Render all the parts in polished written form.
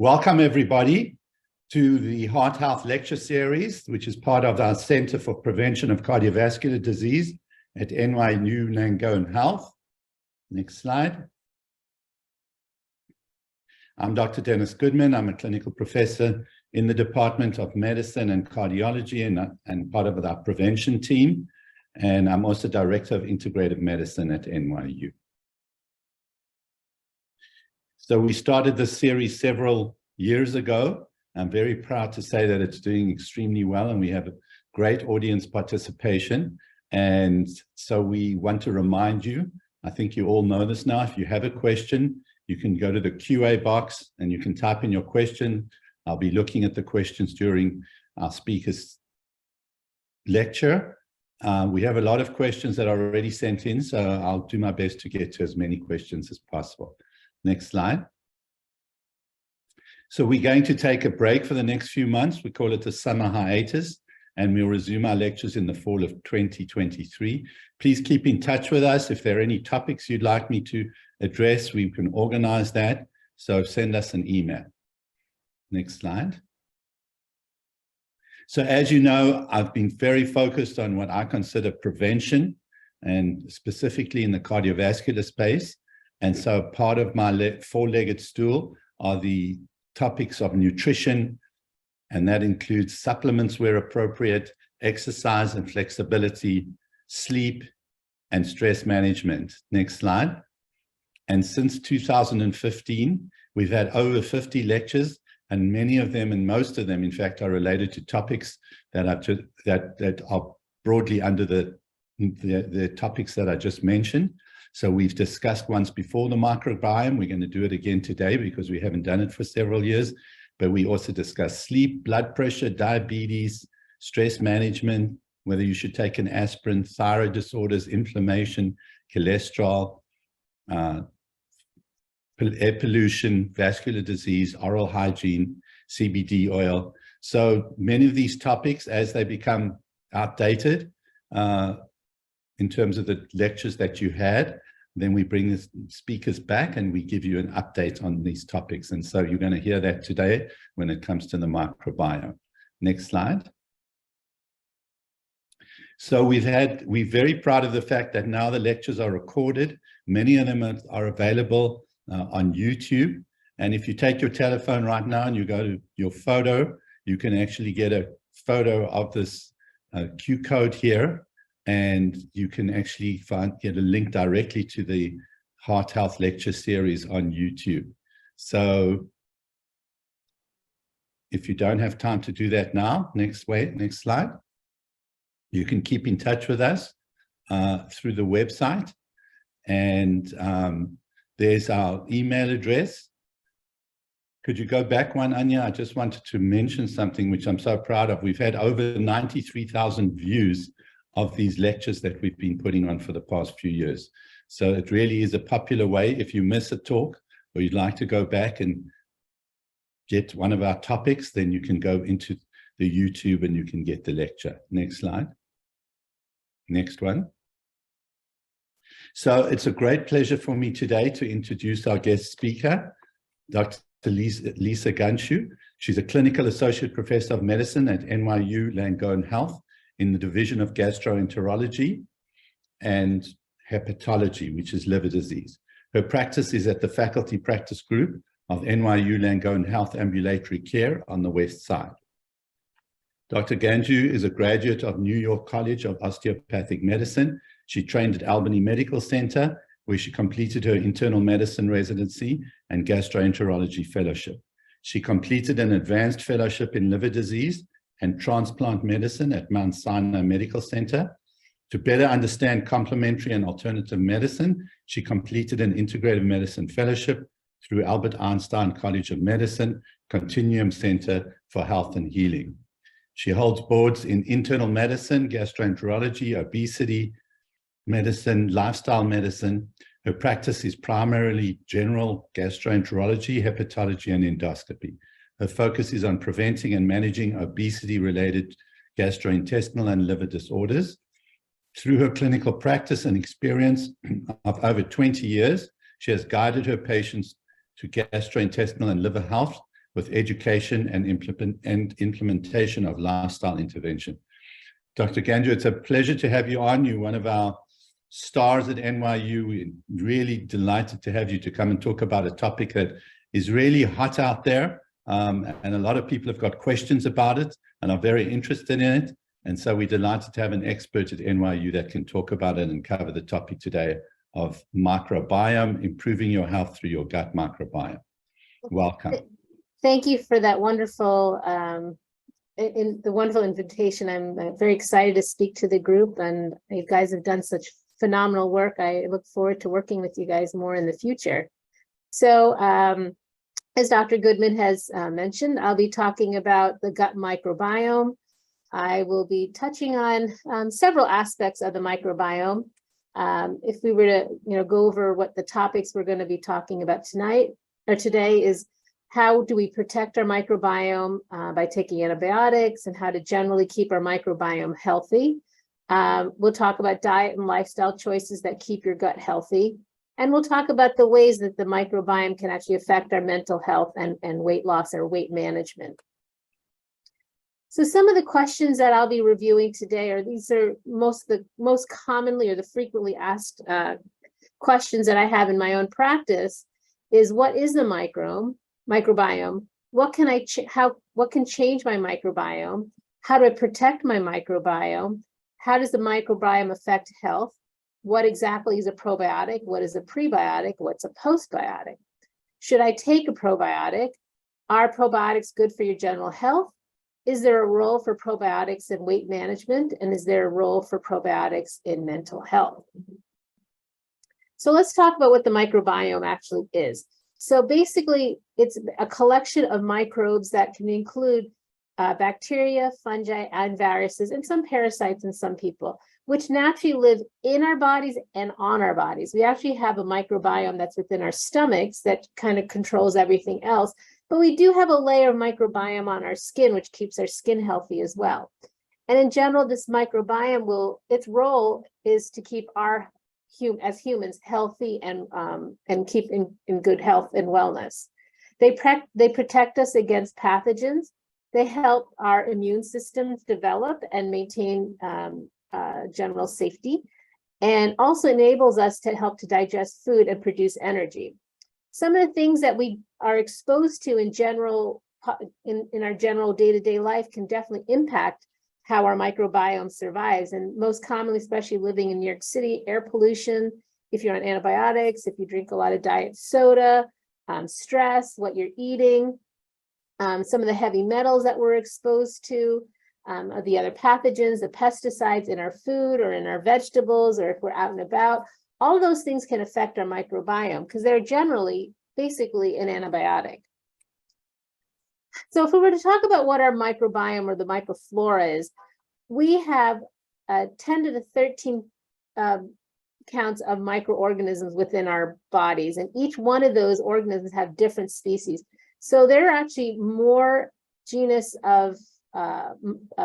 Welcome everybody to the Heart Health Lecture Series, which is part of our Center for Prevention of Cardiovascular Disease at NYU Langone Health. Next slide. I'm Dr. Dennis Goodman. I'm a clinical professor in the Department of Medicine and Cardiology and part of our prevention team. And I'm also Director of Integrative Medicine at NYU. So we started this series several years ago. I'm very proud to say that it's doing extremely well and we have a great audience participation. And so we want to remind you, I think you all know this now, if you have a question, you can go to the QA box and you can type in your question. I'll be looking at the questions during our speaker's lecture. We have a lot of questions that are already sent in, so I'll do my best to get to as many questions as possible. Next slide. So we're going to take a break for the next few months. We call it the summer hiatus, and we'll resume our lectures in the fall of 2023. Please keep in touch with us. If there are any topics you'd like me to address, we can organize that. So send us an email. Next slide. So as you know, I've been very focused on what I consider prevention, and specifically in the cardiovascular space. And so part of my four-legged stool are the topics of nutrition, and that includes supplements where appropriate, exercise and flexibility, sleep, and stress management. Next slide. And since 2015, we've had over 50 lectures, and many of them, and most of them, in fact, are related to topics that are broadly under the topics that I just mentioned. So we've discussed once before the microbiome. We're going to do it again today because we haven't done it for several years. But we also discussed sleep, blood pressure, diabetes, stress management, whether you should take an aspirin, thyroid disorders, inflammation, cholesterol, air pollution, vascular disease, oral hygiene, CBD oil. So many of these topics, as they become outdated, in terms of the lectures that you had, then we bring the speakers back and we give you an update on these topics. And so you're going to hear that today when it comes to the microbiome. Next slide. So we're very proud of the fact that now the lectures are recorded. Many of them are available on YouTube. And if you take your telephone right now and you go to your photo, you can actually get a photo of this Q code here. And you can actually get a link directly to the Heart Health Lecture Series on YouTube. So if you don't have time to do that now, next slide. You can keep in touch with us through the website. And there's our email address. Could you go back one, Anya? I just wanted to mention something which I'm so proud of. We've had over 93,000 views of these lectures that we've been putting on for the past few years. So it really is a popular way. If you miss a talk or you'd like to go back and get one of our topics, then you can go into the YouTube and you can get the lecture. Next slide. Next one. So it's a great pleasure for me today to introduce our guest speaker, Dr. Lisa Ganjhu. She's a clinical associate professor of medicine at NYU Langone Health in the Division of Gastroenterology and Hepatology, which is liver disease. Her practice is at the faculty practice group of NYU Langone Health Ambulatory Care on the West Side. Dr. Ganjhu is a graduate of New York College of Osteopathic Medicine. She trained at Albany Medical Center, where she completed her internal medicine residency and gastroenterology fellowship. She completed an advanced fellowship in liver disease and transplant medicine at Mount Sinai Medical Center. To better understand complementary and alternative medicine, she completed an integrative medicine fellowship through Albert Einstein College of Medicine, Continuum Center for Health and Healing. She holds boards in internal medicine, gastroenterology, obesity medicine, lifestyle medicine. Her practice is primarily general gastroenterology, hepatology, and endoscopy. Her focus is on preventing and managing obesity-related gastrointestinal and liver disorders. Through her clinical practice and experience of over 20 years, she has guided her patients to gastrointestinal and liver health with education and implementation of lifestyle intervention. Dr. Ganjhu, it's a pleasure to have you on. You're one of our stars at NYU. We're really delighted to have you to come and talk about a topic that is really hot out there. And a lot of people have got questions about it and are very interested in it. And so we're delighted to have an expert at NYU that can talk about it and cover the topic today of microbiome, improving your health through your gut microbiome. Welcome. Thank you for that wonderful, the wonderful invitation. I'm very excited to speak to the group, and you guys have done such phenomenal work. I look forward to working with you guys more in the future. So, as Dr. Goodman has mentioned, I'll be talking about the gut microbiome. I will be touching on several aspects of the microbiome. If we were to, go over what the topics we're going to be talking about tonight or today is how do we protect our microbiome by taking antibiotics and how to generally keep our microbiome healthy. We'll talk about diet and lifestyle choices that keep your gut healthy. And we'll talk about the ways that the microbiome can actually affect our mental health and weight loss or weight management. So some of the questions that I'll be reviewing today these are most commonly or the frequently asked questions that I have in my own practice is what is the microbiome? What can change my microbiome? How do I protect my microbiome? How does the microbiome affect health? What exactly is a probiotic? What is a prebiotic? What's a postbiotic? Should I take a probiotic? Are probiotics good for your general health? Is there a role for probiotics in weight management? And is there a role for probiotics in mental health? So let's talk about what the microbiome actually is. So basically, it's a collection of microbes that can include bacteria, fungi, and viruses, and some parasites in some people, which naturally live in our bodies and on our bodies. We actually have a microbiome that's within our stomachs that kind of controls everything else. But we do have a layer of microbiome on our skin, which keeps our skin healthy as well. And in general, this microbiome its role is to keep as humans healthy and keep in good health and wellness. They protect us against pathogens. They help our immune systems develop and maintain general safety, and also enables us to help to digest food and produce energy. Some of the things that we are exposed to in general, in our general day-to-day life can definitely impact how our microbiome survives. And most commonly, especially living in New York City, air pollution, if you're on antibiotics, if you drink a lot of diet soda, stress, what you're eating, some of the heavy metals that we're exposed to, the other pathogens, the pesticides in our food or in our vegetables, or if we're out and about. All of those things can affect our microbiome because they're generally basically an antibiotic. So if we were to talk about what our microbiome or the microflora is, we have 10 to the 13 counts of microorganisms within our bodies, and each one of those organisms have different species. So there are actually more genus of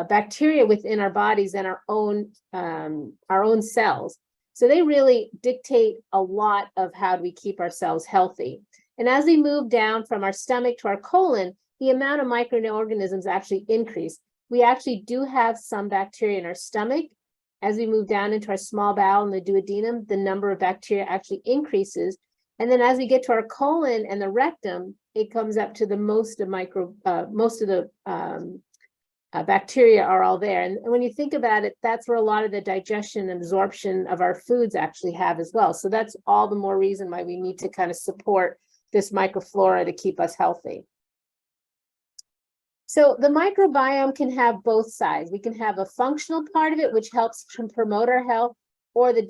bacteria within our bodies than our own cells. So they really dictate a lot of how do we keep ourselves healthy. And as we move down from our stomach to our colon, the amount of microorganisms actually increase. We actually do have some bacteria in our stomach. As we move down into our small bowel and the duodenum, the number of bacteria actually increases. And then as we get to our colon and the rectum, it comes up to the most of the bacteria are all there. And when you think about it, that's where a lot of the digestion and absorption of our foods actually have as well. So that's all the more reason why we need to kind of support this microflora to keep us healthy. So the microbiome can have both sides. We can have a functional part of it, which helps to promote our health, or the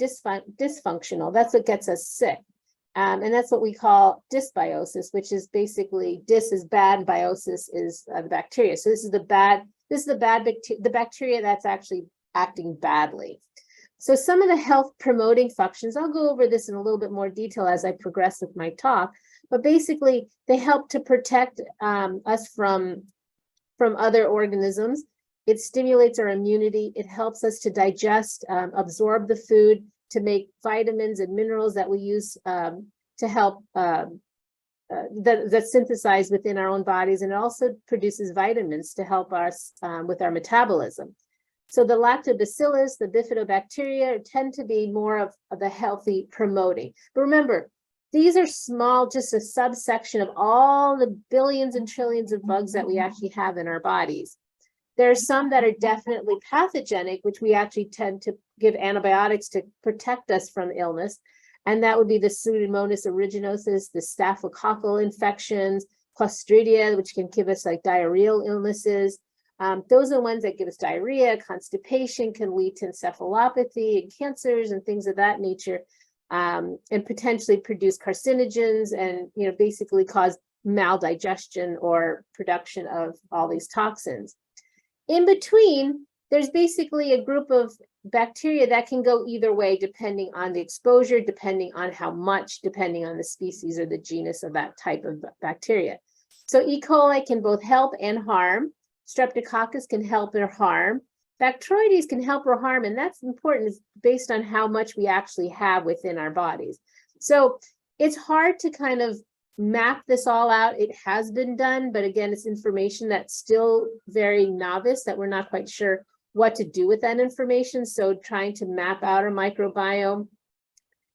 dysfunctional. That's what gets us sick. And that's what we call dysbiosis, which is basically dys is bad and biosis is the bacteria. So this is the bacteria that's actually acting badly. So some of the health promoting functions, I'll go over this in a little bit more detail as I progress with my talk, but basically they help to protect us from other organisms. It stimulates our immunity. It helps us to digest, absorb the food, to make vitamins and minerals that we use to help that's synthesized within our own bodies, and it also produces vitamins to help us with our metabolism. So the lactobacillus, the bifidobacteria tend to be more of the healthy promoting. But remember, these are small, just a subsection of all the billions and trillions of bugs that we actually have in our bodies. There are some that are definitely pathogenic, which we actually tend to give antibiotics to protect us from illness. And that would be the Pseudomonas aeruginosus, the staphylococcal infections, Clostridia, which can give us like diarrheal illnesses. Those are the ones that give us diarrhea, constipation, can lead to encephalopathy and cancers and things of that nature, and potentially produce carcinogens and, you know, basically cause maldigestion or production of all these toxins. In between, there's basically a group of bacteria that can go either way, depending on the exposure, depending on how much, depending on the species or the genus of that type of bacteria. So E. coli can both help and harm. Streptococcus can help or harm. Bacteroides can help or harm, and that's important, is based on how much we actually have within our bodies. So it's hard to kind of map this all out. It has been done, but again, it's information that's still very novice, that we're not quite sure what to do with that information. So trying to map out our microbiome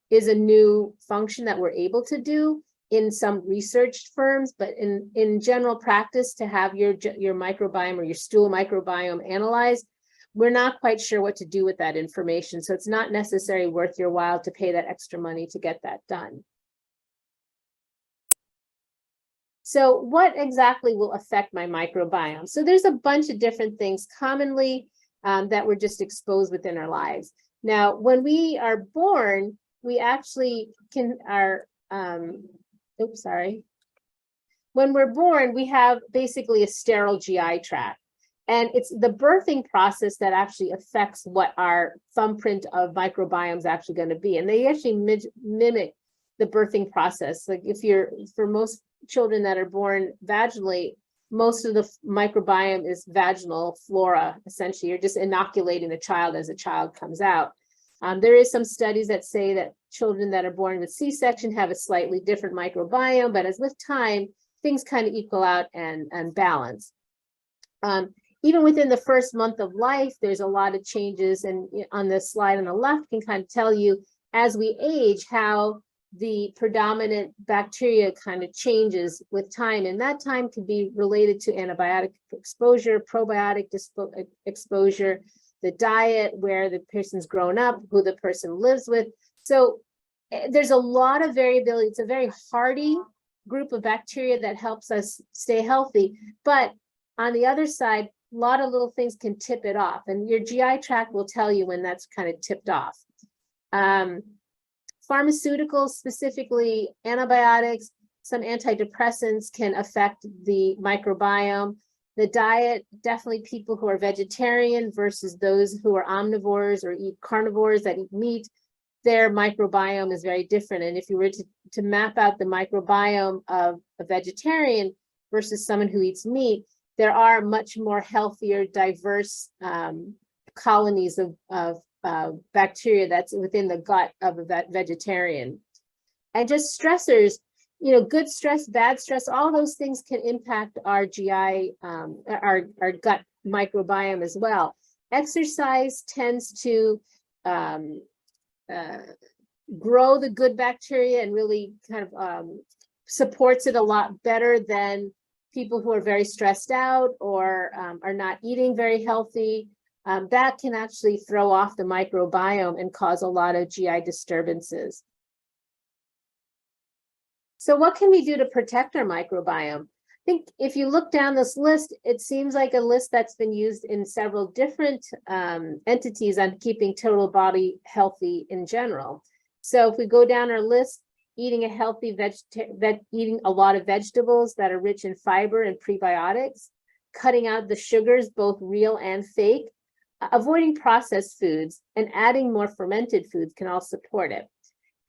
is a new function that we're able to do in some research firms, but in general practice, to have your microbiome or your stool microbiome analyzed, we're not quite sure what to do with that information. So it's not necessarily worth your while to pay that extra money to get that done. So what exactly will affect my microbiome? So there's a bunch of different things commonly that we're just exposed within our lives. Now, when we are born, we actually when we're born, we have basically a sterile GI tract. And it's the birthing process that actually affects what our thumbprint of microbiome is actually going to be. And they actually mimic the birthing process. Like for most children that are born vaginally, most of the microbiome is vaginal flora. Essentially, you're just inoculating the child as the child comes out. There is some studies that say that children that are born with C-section have a slightly different microbiome, but as with time, things kind of equal out and balance. Even within the first month of life, there's a lot of changes. And on the slide on the left can kind of tell you, as we age, how the predominant bacteria kind of changes with time. And that time could be related to antibiotic exposure, probiotic exposure, the diet, where the person's grown up, who the person lives with. So there's a lot of variability. It's a very hardy group of bacteria that helps us stay healthy. But on the other side, a lot of little things can tip it off. And your GI tract will tell you when that's kind of tipped off. Pharmaceuticals, specifically antibiotics, some antidepressants can affect the microbiome. The diet, definitely people who are vegetarian versus those who are omnivores or eat carnivores that eat meat, their microbiome is very different. And if you were to map out the microbiome of a vegetarian versus someone who eats meat, there are much more healthier, diverse colonies of bacteria that's within the gut of a vegetarian. And just stressors, you know, good stress, bad stress, all those things can impact our GI, our gut microbiome as well. Exercise tends to grow the good bacteria and really kind of supports it a lot better than people who are very stressed out or are not eating very healthy. That can actually throw off the microbiome and cause a lot of GI disturbances. So what can we do to protect our microbiome? I think if you look down this list, it seems like a list that's been used in several different entities on keeping total body healthy in general. So if we go down our list, eating a healthy eating a lot of vegetables that are rich in fiber and prebiotics, cutting out the sugars, both real and fake, avoiding processed foods, and adding more fermented foods can all support it.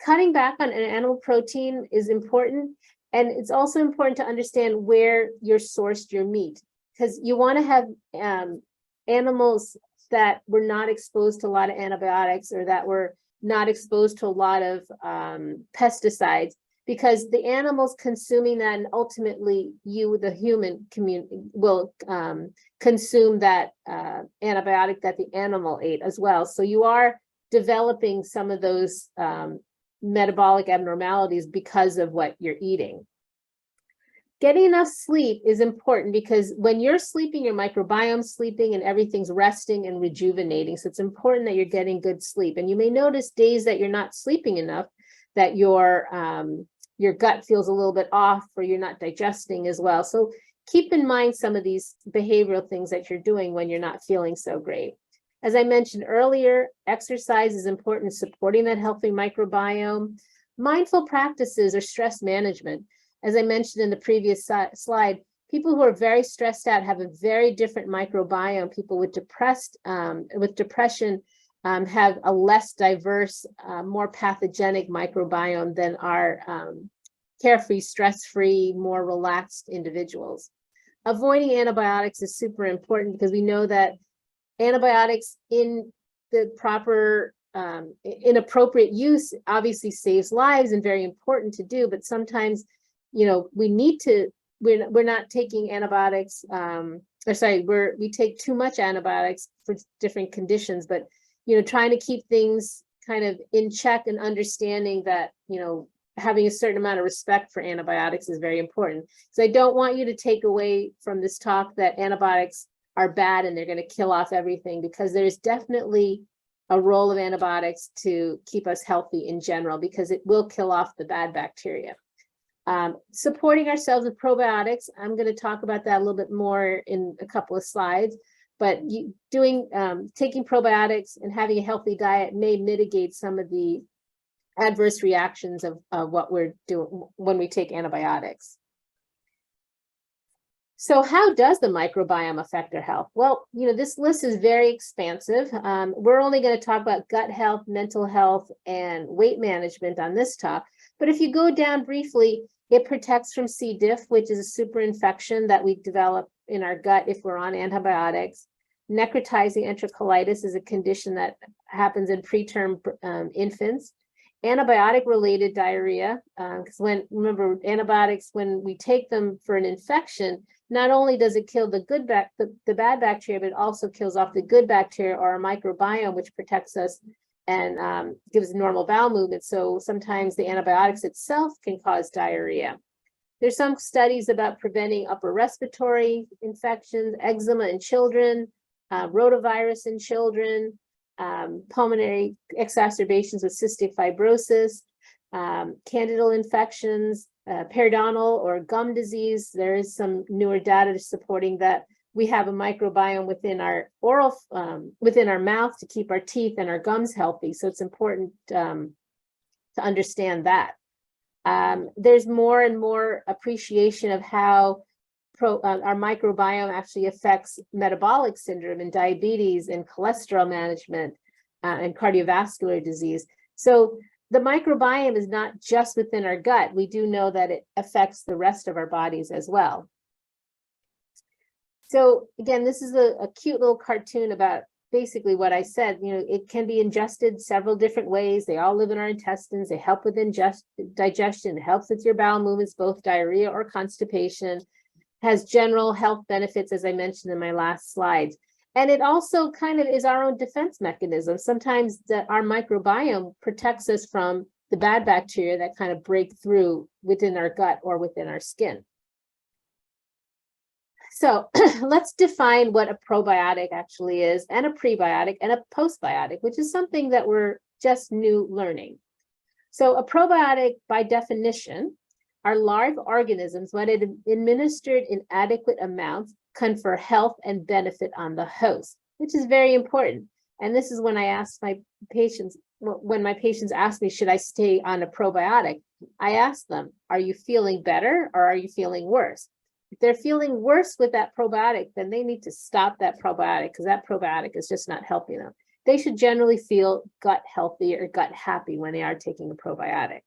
Cutting back on animal protein is important. And it's also important to understand where you're sourced your meat, because you want to have animals that were not exposed to a lot of antibiotics or that were not exposed to a lot of pesticides, because the animals consuming that, and ultimately you, the human community, will consume that antibiotic that the animal ate as well. So you are developing some of those metabolic abnormalities because of what you're eating. Getting enough sleep is important because when you're sleeping, your microbiome's sleeping and everything's resting and rejuvenating. So it's important that you're getting good sleep. And you may notice days that you're not sleeping enough, that your gut feels a little bit off, or you're not digesting as well. So keep in mind some of these behavioral things that you're doing when you're not feeling so great. As I mentioned earlier, exercise is important in supporting that healthy microbiome. Mindful practices or stress management. As I mentioned in the previous slide, people who are very stressed out have a very different microbiome. People with depression have a less diverse, more pathogenic microbiome than our carefree, stress-free, more relaxed individuals. Avoiding antibiotics is super important because we know that antibiotics in the proper, inappropriate use obviously saves lives and very important to do, but sometimes, you know, we're not taking antibiotics, we take too much antibiotics for different conditions, but, you know, trying to keep things kind of in check and understanding that, you know, having a certain amount of respect for antibiotics is very important. So I don't want you to take away from this talk that antibiotics are bad and they're going to kill off everything, because there's definitely a role of antibiotics to keep us healthy in general, because it will kill off the bad bacteria. Supporting ourselves with probiotics, I'm going to talk about that a little bit more in a couple of slides, but taking probiotics and having a healthy diet may mitigate some of the adverse reactions of what we're doing when we take antibiotics. So how does the microbiome affect our health? Well, you know, this list is very expansive. We're only going to talk about gut health, mental health, and weight management on this talk. But if you go down briefly, it protects from C. diff, which is a super infection that we develop in our gut if we're on antibiotics. Necrotizing enterocolitis is a condition that happens in preterm infants. Antibiotic-related diarrhea, because remember, antibiotics, when we take them for an infection, not only does it kill the bad bacteria, but it also kills off the good bacteria, or our microbiome, which protects us and gives normal bowel movement. So sometimes the antibiotics itself can cause diarrhea. There's some studies about preventing upper respiratory infections, eczema in children, rotavirus in children, pulmonary exacerbations with cystic fibrosis, candidal infections, periodontal or gum disease. There is some newer data supporting that we have a microbiome within our within our mouth to keep our teeth and our gums healthy. So it's important to understand that. There's more and more appreciation of how our microbiome actually affects metabolic syndrome and diabetes and cholesterol management and cardiovascular disease. So the microbiome is not just within our gut. We do know that it affects the rest of our bodies as well. So again, this is a cute little cartoon about basically what I said. You know, it can be ingested several different ways. They all live in our intestines. They help with digestion. It helps with your bowel movements, both diarrhea or constipation. Has general health benefits, as I mentioned in my last slide. And it also kind of is our own defense mechanism. Sometimes our microbiome protects us from the bad bacteria that kind of break through within our gut or within our skin. So let's define what a probiotic actually is, and a prebiotic and a postbiotic, which is something that we're just new learning. So a probiotic, by definition, are live organisms, when administered in adequate amounts, confer health and benefit on the host, which is very important. And this is when I ask my patients, when my patients ask me, should I stay on a probiotic? I ask them, are you feeling better or are you feeling worse? If they're feeling worse with that probiotic, then they need to stop that probiotic, because that probiotic is just not helping them. They should generally feel gut healthy or gut happy when they are taking a probiotic.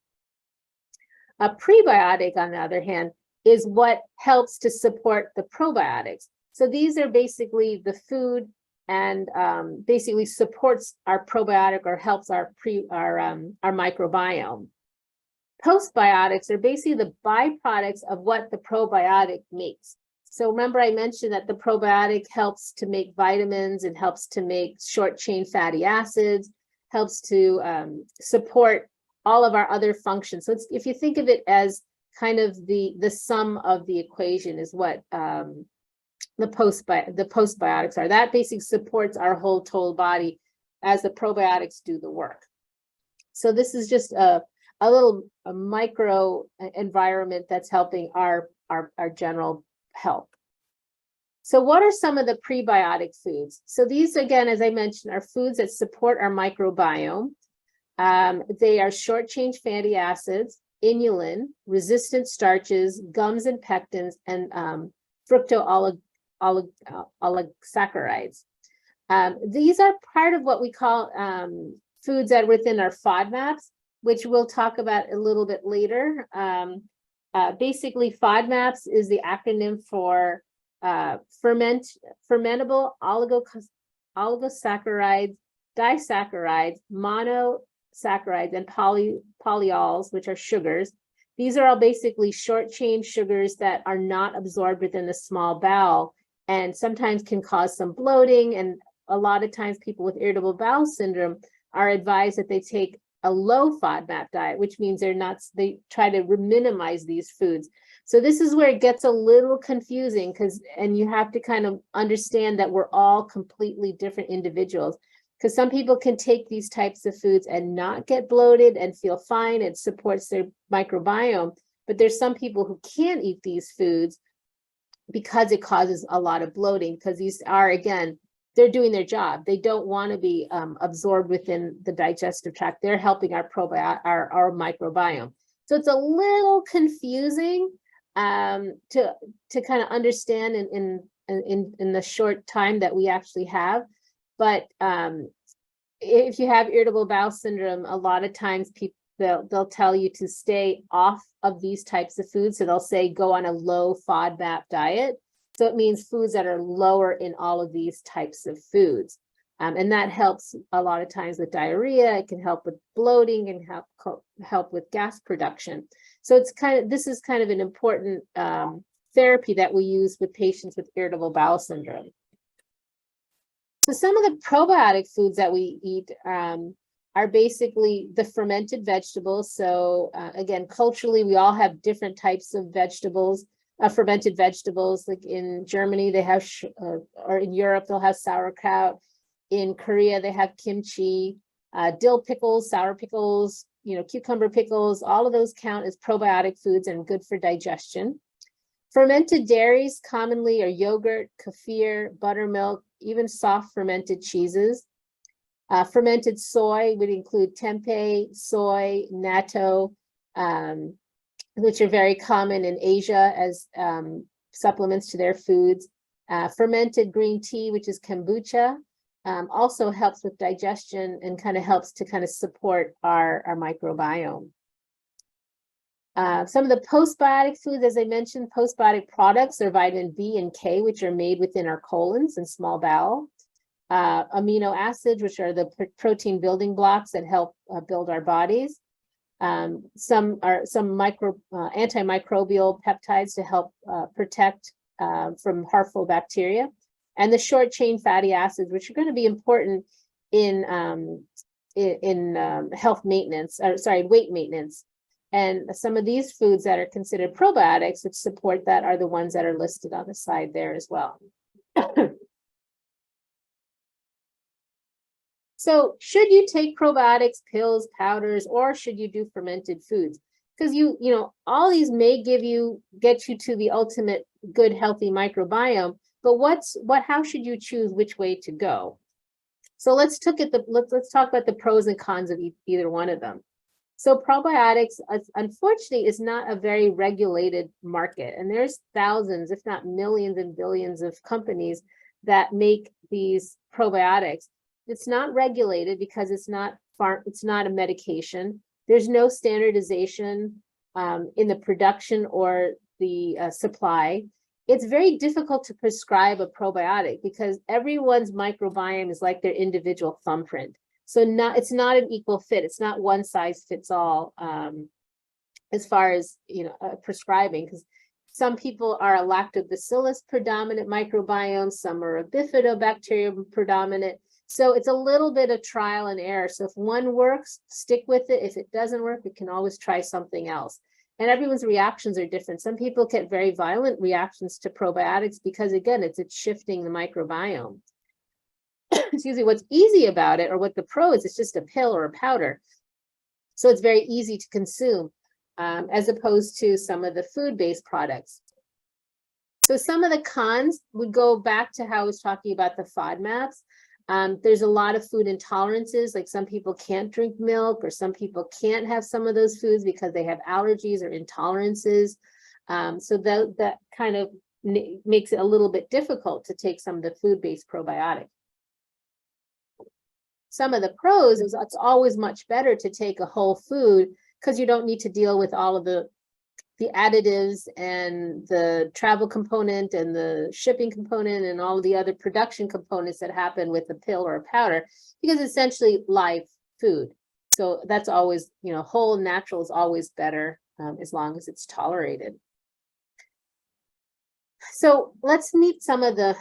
A prebiotic, on the other hand, is what helps to support the probiotics. So these are basically the food and basically supports our probiotic or helps our microbiome. postbiotics are basically the byproducts of what the probiotic makes. So remember I mentioned that the probiotic helps to make vitamins, it helps to make short chain fatty acids, helps to support all of our other functions. So if you think of it as kind of the sum of the equation is what the postbiotics are. That basically supports our whole total body as the probiotics do the work. So this is just a micro environment that's helping our general health. So what are some of the prebiotic foods? So these, again, as I mentioned, are foods that support our microbiome. They are short chain fatty acids, inulin, resistant starches, gums and pectins, and fructooligosaccharides. These are part of what we call foods that are within our FODMAPs, which we'll talk about a little bit later. Basically, FODMAPs is the acronym for fermentable oligosaccharides, disaccharides, monosaccharides, and polyols, which are sugars. These are all basically short chain sugars that are not absorbed within the small bowel and sometimes can cause some bloating. And a lot of times people with irritable bowel syndrome are advised that they take a low FODMAP diet, which means they try to minimize these foods. So this is where it gets a little confusing and you have to kind of understand that we're all completely different individuals, because some people can take these types of foods and not get bloated and feel fine. It supports their microbiome, but there's some people who can't eat these foods because it causes a lot of bloating, because these are, again, they're doing their job. They don't want to be absorbed within the digestive tract. They're helping our microbiome. So it's a little confusing to kind of understand in the short time that we actually have. But if you have irritable bowel syndrome, a lot of times people they'll tell you to stay off of these types of foods. So they'll say go on a low FODMAP diet. So it means foods that are lower in all of these types of foods. And that helps a lot of times with diarrhea. It can help with bloating and help with gas production. So this is kind of an important therapy that we use with patients with irritable bowel syndrome. So some of the probiotic foods that we eat are basically the fermented vegetables. So again, culturally, we all have different types of vegetables. Fermented vegetables, like in Germany, they have, or in Europe, they'll have sauerkraut. In Korea, they have kimchi, dill pickles, sour pickles, cucumber pickles. All of those count as probiotic foods and good for digestion. Fermented dairies commonly are yogurt, kefir, buttermilk, even soft fermented cheeses. Fermented soy would include tempeh, soy, natto, which are very common in Asia as supplements to their foods. Fermented green tea, which is kombucha, also helps with digestion and kind of helps to kind of support our microbiome. Some of the postbiotic foods, as I mentioned, postbiotic products are vitamin B and K, which are made within our colons and small bowel. Amino acids, which are the protein building blocks that help build our bodies. Some antimicrobial peptides to help protect from harmful bacteria, and the short chain fatty acids, which are going to be important in health maintenance, weight maintenance. And some of these foods that are considered probiotics, which support that, are the ones that are listed on the side there as well. So should you take probiotics, pills, powders, or should you do fermented foods? Because all these may get you to the ultimate good, healthy microbiome, but how should you choose which way to go? So let's talk about the pros and cons of either one of them. So probiotics, unfortunately, is not a very regulated market, and there's thousands, if not millions and billions of companies that make these probiotics. It's not regulated because it's not a medication. There's no standardization in the production or the supply. It's very difficult to prescribe a probiotic because everyone's microbiome is like their individual thumbprint. So it's not an equal fit. It's not one size fits all as far as, prescribing, because some people are a lactobacillus predominant microbiome, some are a bifidobacterium predominant. So it's a little bit of trial and error. So if one works, stick with it. If it doesn't work, we can always try something else. And everyone's reactions are different. Some people get very violent reactions to probiotics because, again, it's shifting the microbiome. Excuse me, what's easy about it, or what the pro is, it's just a pill or a powder. So it's very easy to consume, as opposed to some of the food-based products. So some of the cons would go back to how I was talking about the FODMAPs. There's a lot of food intolerances, like some people can't drink milk, or some people can't have some of those foods because they have allergies or intolerances. So that kind of makes it a little bit difficult to take some of the food-based probiotics. Some of the pros is it's always much better to take a whole food, because you don't need to deal with all of the additives and the travel component and the shipping component and all of the other production components that happen with a pill or a powder, because it's essentially live food. So that's always, whole and natural is always better, as long as it's tolerated. So let's meet some of the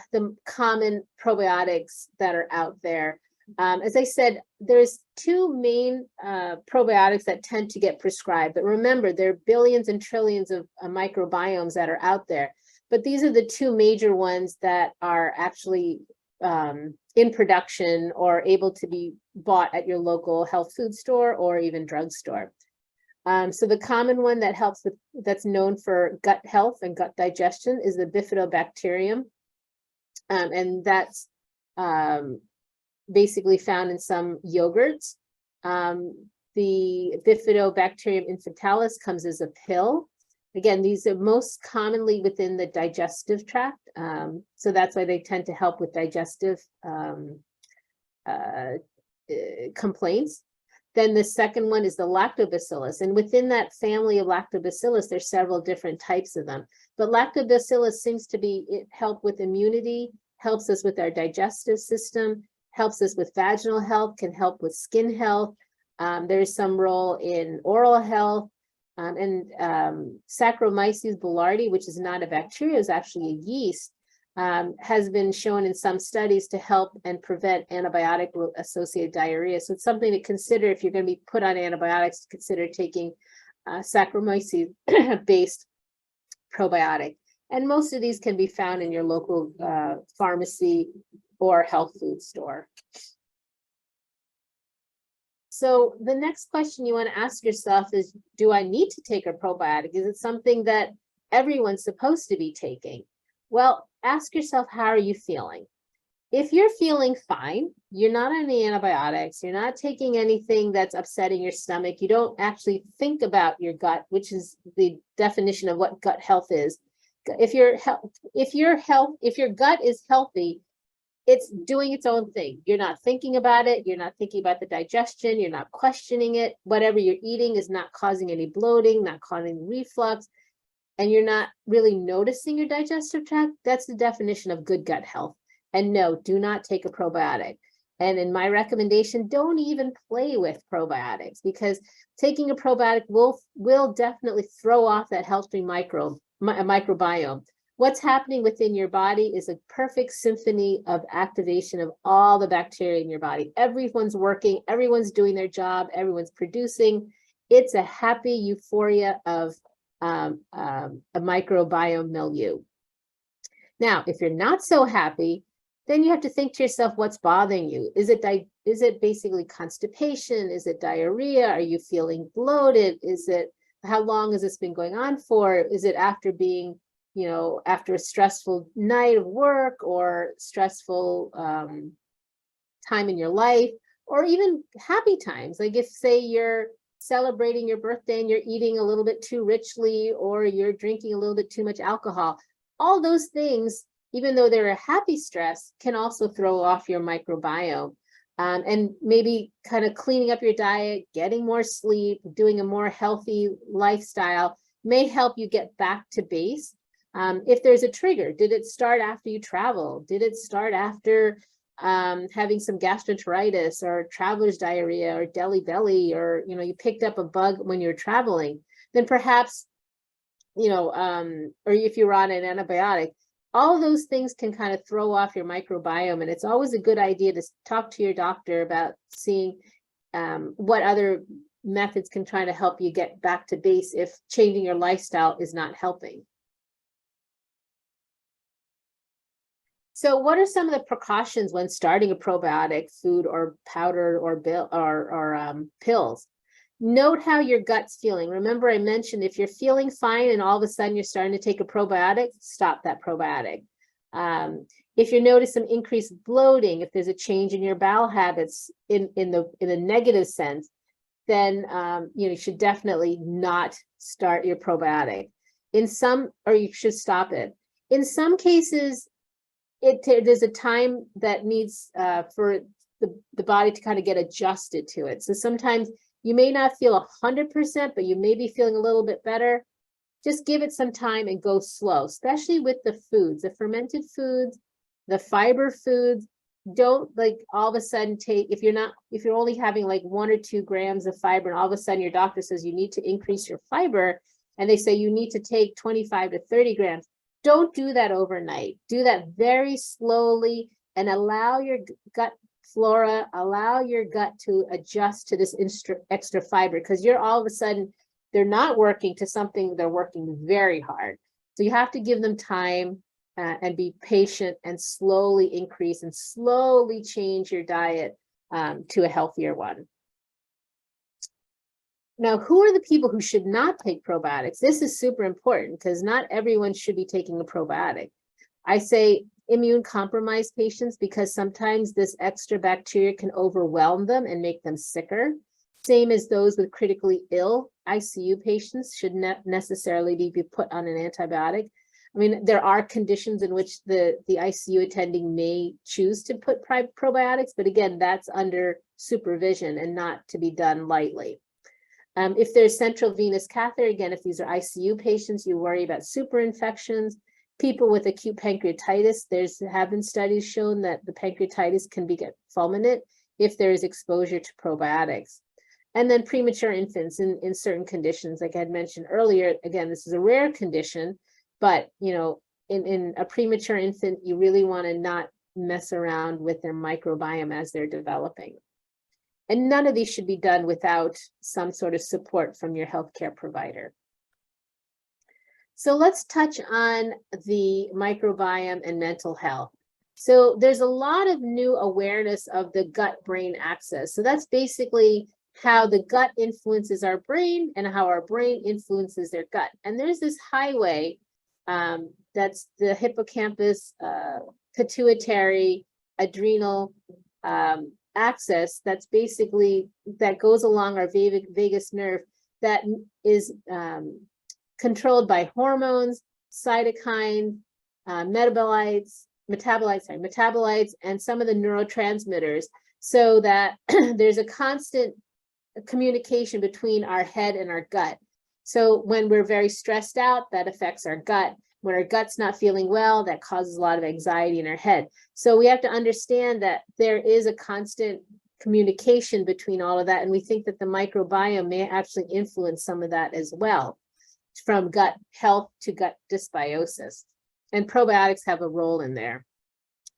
common probiotics that are out there. As I said, there's two main probiotics that tend to get prescribed, but remember, there are billions and trillions of microbiomes that are out there. But these are the two major ones that are actually in production or able to be bought at your local health food store or even drugstore. So the common one that helps with, that's known for gut health and gut digestion, is the bifidobacterium, and that's basically found in some yogurts. The Bifidobacterium infantilis comes as a pill. Again, these are most commonly within the digestive tract. So that's why they tend to help with digestive complaints. Then the second one is the lactobacillus. And within that family of lactobacillus, there's several different types of them. But lactobacillus seems to help with immunity, helps us with our digestive system, helps us with vaginal health, can help with skin health. There's some role in oral health. And Saccharomyces boulardii, which is not a bacteria, is actually a yeast, has been shown in some studies to help and prevent antibiotic-associated diarrhea. So it's something to consider if you're going to be put on antibiotics, to consider taking Saccharomyces-based probiotic. And most of these can be found in your local pharmacy or health food store. So the next question you want to ask yourself is, do I need to take a probiotic? Is it something that everyone's supposed to be taking? Well, ask yourself, how are you feeling? If you're feeling fine, you're not on any antibiotics, you're not taking anything that's upsetting your stomach, you don't actually think about your gut, which is the definition of what gut health is. If your gut is healthy, it's doing its own thing. You're not thinking about it. You're not thinking about the digestion. You're not questioning it. Whatever you're eating is not causing any bloating, not causing reflux, and you're not really noticing your digestive tract. That's the definition of good gut health. And no, do not take a probiotic. And in my recommendation, don't even play with probiotics, because taking a probiotic will definitely throw off that healthy microbiome. What's happening within your body is a perfect symphony of activation of all the bacteria in your body. Everyone's working, everyone's doing their job, everyone's producing. It's a happy euphoria of a microbiome milieu. Now, if you're not so happy, then you have to think to yourself, what's bothering you? Is it basically constipation? Is it diarrhea? Are you feeling bloated? How long has this been going on for? Is it after being, after a stressful night of work or stressful time in your life, or even happy times? Like if, say, you're celebrating your birthday and you're eating a little bit too richly, or you're drinking a little bit too much alcohol, all those things, even though they're a happy stress, can also throw off your microbiome. And maybe kind of cleaning up your diet, getting more sleep, doing a more healthy lifestyle may help you get back to base. If there's a trigger, did it start after you travel? Did it start after having some gastroenteritis or traveler's diarrhea or belly, or you picked up a bug when you're traveling? then perhaps, or if you're on an antibiotic, all those things can kind of throw off your microbiome. And it's always a good idea to talk to your doctor about seeing what other methods can try to help you get back to base if changing your lifestyle is not helping. So what are some of the precautions when starting a probiotic food or powder or pills? Note how your gut's feeling. Remember, I mentioned if you're feeling fine and all of a sudden you're starting to take a probiotic, stop that probiotic. If you notice some increased bloating, if there's a change in your bowel habits in a negative sense, then you should definitely not start your probiotic. Or you should stop it. In some cases, there's a time that needs for the body to kind of get adjusted to it. So sometimes you may not feel 100%, but you may be feeling a little bit better. Just give it some time and go slow, especially with the foods, the fermented foods, the fiber foods. Don't like all of a sudden take, if you're only having like 1 or 2 grams of fiber and all of a sudden your doctor says you need to increase your fiber and they say you need to take 25 to 30 grams. Don't do that overnight. Do that very slowly and allow your gut flora, allow your gut to adjust to this extra fiber, because you're all of a sudden, they're not working to something, they're working very hard. So you have to give them time and be patient and slowly increase and slowly change your diet to a healthier one. Now, who are the people who should not take probiotics? This is super important because not everyone should be taking a probiotic. I say immune compromised patients because sometimes this extra bacteria can overwhelm them and make them sicker. Same as those with critically ill ICU patients should not necessarily be put on an antibiotic. I mean, there are conditions in which the ICU attending may choose to put probiotics, but again, that's under supervision and not to be done lightly. If there's central venous catheter, again, if these are ICU patients, you worry about super infections. People with acute pancreatitis, have been studies shown that the pancreatitis can get fulminant if there is exposure to probiotics. And then premature infants in certain conditions, like I had mentioned earlier, again, this is a rare condition, but in a premature infant, you really want to not mess around with their microbiome as they're developing. And none of these should be done without some sort of support from your healthcare provider. So let's touch on the microbiome and mental health. So there's a lot of new awareness of the gut-brain axis. So that's basically how the gut influences our brain and how our brain influences their gut. And there's this highway that's the hippocampus, pituitary, adrenal axis that goes along our vagus nerve that is controlled by hormones, cytokines, metabolites, and some of the neurotransmitters, so that there's a constant communication between our head and our gut. So when we're very stressed out, that affects our gut. When our gut's not feeling well, that causes a lot of anxiety in our head. So we have to understand that there is a constant communication between all of that. And we think that the microbiome may actually influence some of that as well, from gut health to gut dysbiosis. And probiotics have a role in there.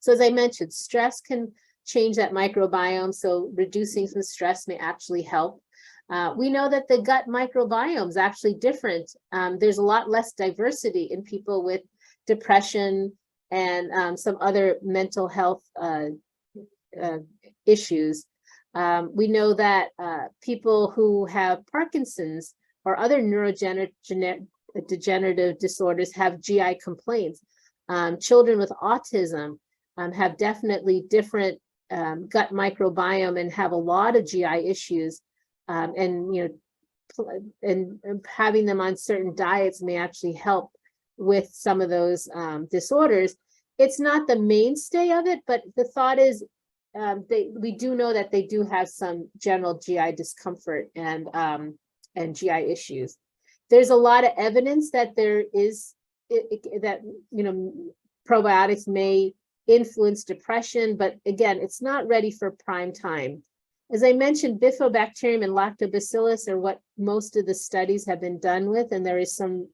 So as I mentioned, stress can change that microbiome. So reducing some stress may actually help. We know that the gut microbiome is actually different. There's a lot less diversity in people with depression and some other mental health issues. We know that people who have Parkinson's or other neurodegenerative disorders have GI complaints. Children with autism have definitely different gut microbiome and have a lot of GI issues. And having them on certain diets may actually help with some of those disorders. It's not the mainstay of it, but the thought is we do know that they do have some general GI discomfort and GI issues. There's a lot of evidence that probiotics may influence depression, but again, it's not ready for prime time. As I mentioned, Bifidobacterium and Lactobacillus are what most of the studies have been done with, and there is some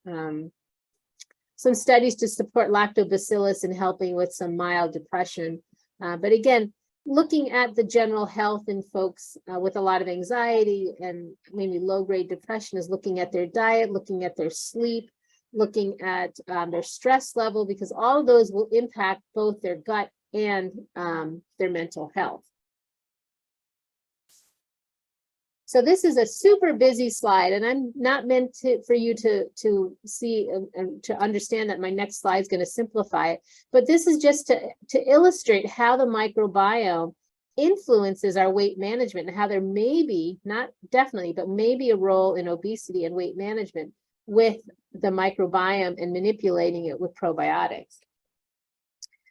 studies to support Lactobacillus in helping with some mild depression. But again, looking at the general health in folks with a lot of anxiety and maybe low-grade depression is looking at their diet, looking at their sleep, looking at their stress level, because all of those will impact both their gut and their mental health. So this is a super busy slide, and I'm not meant for you to see and to understand that my next slide is going to simplify it. But this is just to illustrate how the microbiome influences our weight management and how there may be, not definitely, but maybe a role in obesity and weight management with the microbiome and manipulating it with probiotics.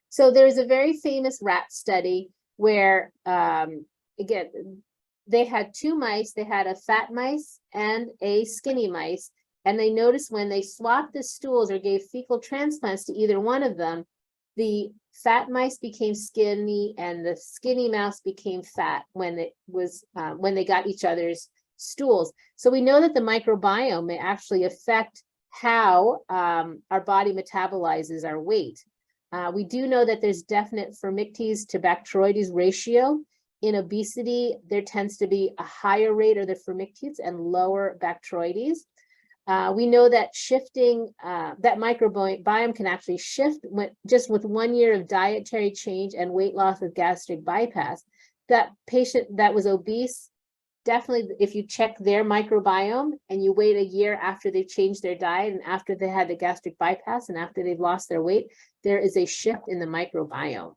So there's a very famous rat study where, again, they had two mice. They had a fat mice and a skinny mice. And they noticed when they swapped the stools or gave fecal transplants to either one of them, the fat mice became skinny and the skinny mouse became fat when they got each other's stools. So we know that the microbiome may actually affect how our body metabolizes our weight. We do know that there's definite Firmicutes to Bacteroides ratio. In obesity, there tends to be a higher rate of the Firmicutes and lower Bacteroides. We know that shifting, that microbiome can actually shift just with 1 year of dietary change and weight loss with gastric bypass. That patient that was obese, definitely if you check their microbiome and you wait a year after they've changed their diet and after they had the gastric bypass and after they've lost their weight, there is a shift in the microbiome.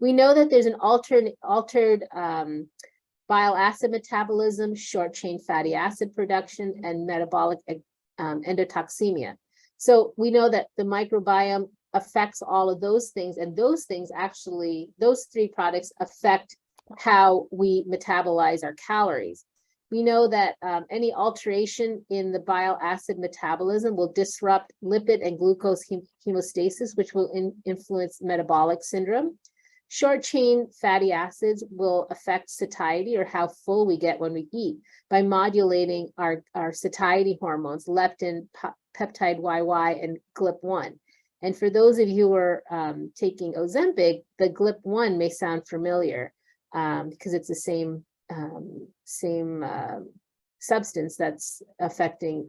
We know that there's an altered bile acid metabolism, short chain fatty acid production, and metabolic endotoxemia. So we know that the microbiome affects all of those things, and those things actually, those three products affect how we metabolize our calories. We know that any alteration in the bile acid metabolism will disrupt lipid and glucose hemostasis, which will influence metabolic syndrome. Short chain fatty acids will affect satiety, or how full we get when we eat, by modulating our satiety hormones, leptin, peptide YY, and GLP-1. And for those of you who are taking Ozempic, the GLP-1 may sound familiar because it's the same substance that's affecting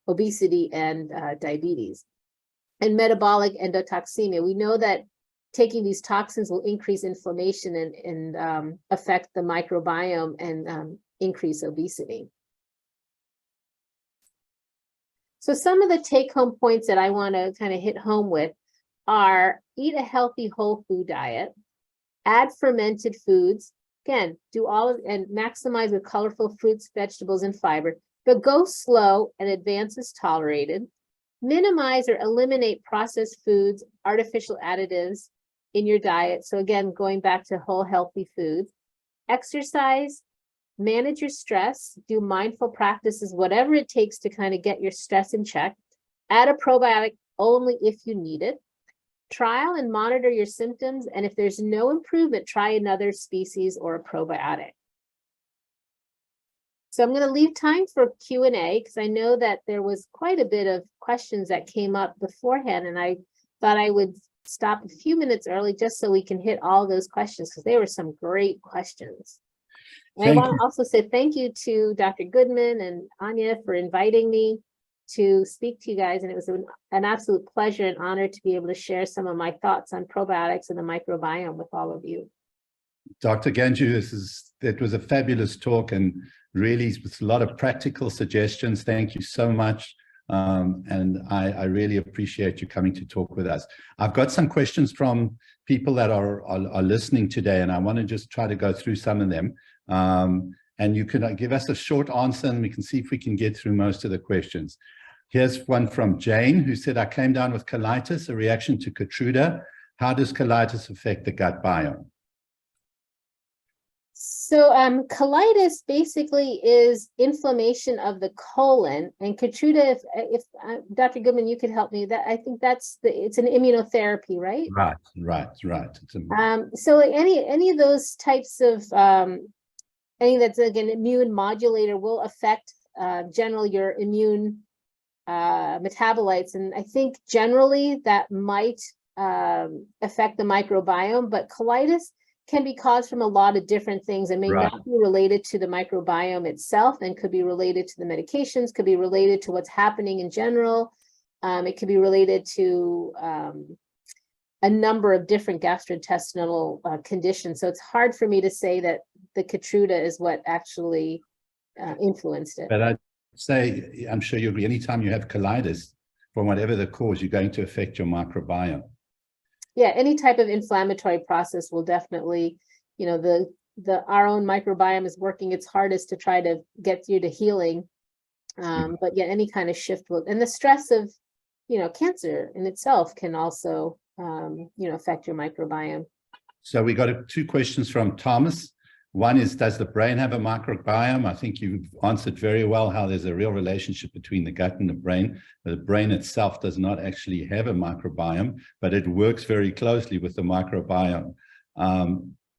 obesity and diabetes. And metabolic endotoxemia, we know that taking these toxins will increase inflammation and affect the microbiome and increase obesity. So some of the take-home points that I want to kind of hit home with are: eat a healthy whole food diet, add fermented foods, again, do all of, and maximize with colorful fruits, vegetables, and fiber, but go slow and advance as tolerated. Minimize or eliminate processed foods, artificial additives in your diet. So again, going back to whole healthy foods. Exercise, manage your stress, do mindful practices, whatever it takes to kind of get your stress in check. Add a probiotic only if you need it. Trial and monitor your symptoms, and if there's no improvement, try another species or a probiotic. So I'm going to leave time for Q&A because I know that there was quite a bit of questions that came up beforehand, and I thought I would stop a few minutes early just so we can hit all those questions, because there were some great questions. And I want to also say thank you to Dr. Goodman and Anya for inviting me to speak to you guys. And it was an absolute pleasure and honor to be able to share some of my thoughts on probiotics and the microbiome with all of you. Dr. Ganjhu, that was a fabulous talk, and really with a lot of practical suggestions. Thank you so much. And I really appreciate you coming to talk with us. I've got some questions from people that are listening today, and I want to just try to go through some of them. And you can give us a short answer, and we can see if we can get through most of the questions. Here's one from Jane, who said, I came down with colitis, a reaction to Keytruda. How does colitis affect the gut biome? So colitis basically is inflammation of the colon, and Keytruda, if Dr. Goodman, you could help me, that I think it's an immunotherapy, right? Right. So like any of those types of anything that's again immune modulator will affect generally your immune metabolites, and I think generally that might affect the microbiome, but colitis can be caused from a lot of different things and may not be related to the microbiome itself, and could be related to the medications, could be related to what's happening in general. It could be related to a number of different gastrointestinal conditions. So it's hard for me to say that the Keytruda is what actually influenced it. But I'd say, I'm sure you agree, anytime you have colitis, from whatever the cause, you're going to affect your microbiome. Yeah, any type of inflammatory process will definitely, our own microbiome is working its hardest to try to get you to healing. But yeah, any kind of shift will, and the stress of, cancer in itself can also, affect your microbiome. So we got two questions from Thomas. One is, does the brain have a microbiome? I think you've answered very well how there's a real relationship between the gut and the brain. The brain itself does not actually have a microbiome, but it works very closely with the microbiome.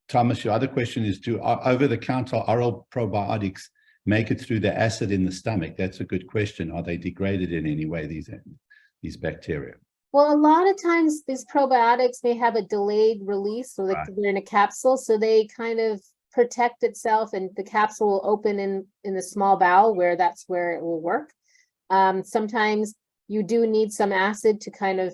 Thomas, your other question is, do over-the-counter oral probiotics make it through the acid in the stomach? That's a good question. Are they degraded in any way, these bacteria? Well, a lot of times these probiotics may have a delayed release, so they're in a capsule, so they kind of protect itself, and the capsule will open in the small bowel where it will work. Sometimes you do need some acid to kind of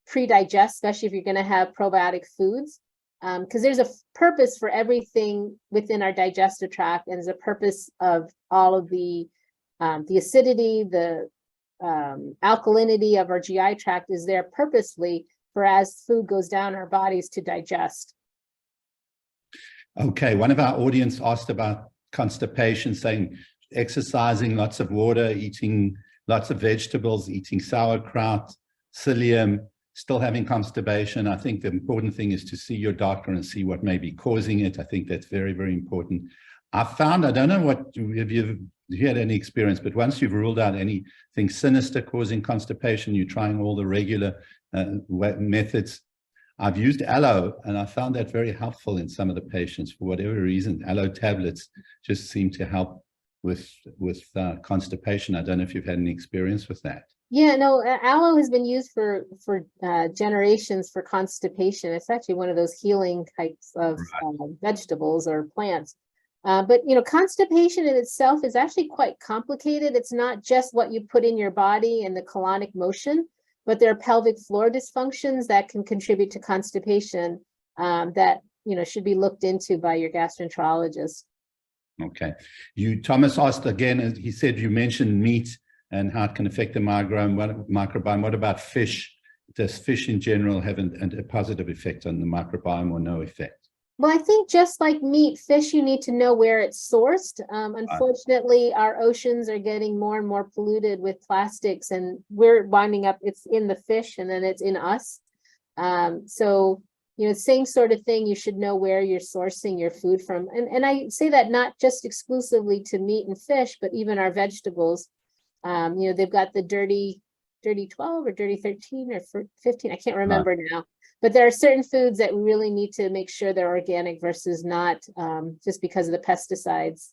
pre-digest, especially if you're going to have probiotic foods, because there's a purpose for everything within our digestive tract, and there's a purpose of all of the acidity, the alkalinity of our GI tract is there purposely for as food goes down our bodies to digest. Okay, one of our audience asked about constipation, saying exercising, lots of water, eating lots of vegetables, eating sauerkraut, psyllium, still having constipation. I think the important thing is to see your doctor and see what may be causing it. I think that's very, very important. I found, I don't know if you've had any experience, but once you've ruled out anything sinister causing constipation, you're trying all the regular methods. I've used aloe, and I found that very helpful in some of the patients. For whatever reason, aloe tablets just seem to help with constipation. I don't know if you've had any experience with that. Yeah, no, aloe has been used for generations for constipation. It's actually one of those healing types of vegetables or plants. But constipation in itself is actually quite complicated. It's not just what you put in your body and the colonic motion, but there are pelvic floor dysfunctions that can contribute to constipation that should be looked into by your gastroenterologist. Okay. Thomas asked again, he said you mentioned meat and how it can affect the microbiome. What about fish? Does fish in general have a positive effect on the microbiome or no effect? Well, I think just like meat, fish, you need to know where it's sourced. Unfortunately, our oceans are getting more and more polluted with plastics, and we're winding up, it's in the fish and then it's in us. So, same sort of thing, you should know where you're sourcing your food from. And I say that not just exclusively to meat and fish, but even our vegetables. They've got the dirty 12 or dirty 13 or 15, I can't remember now. But there are certain foods that we really need to make sure they're organic versus not, just because of the pesticides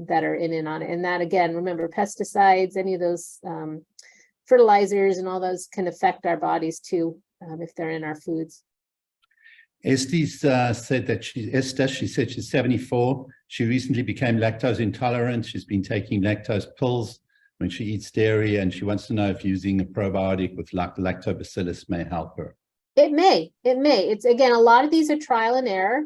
that are in and on it. And that, again, remember, pesticides, any of those fertilizers and all those can affect our bodies too, if they're in our foods. Estes said that she said she's 74. She recently became lactose intolerant. She's been taking lactose pills when she eats dairy, and she wants to know if using a probiotic with lactobacillus may help her. It may. It's, again, a lot of these are trial and error.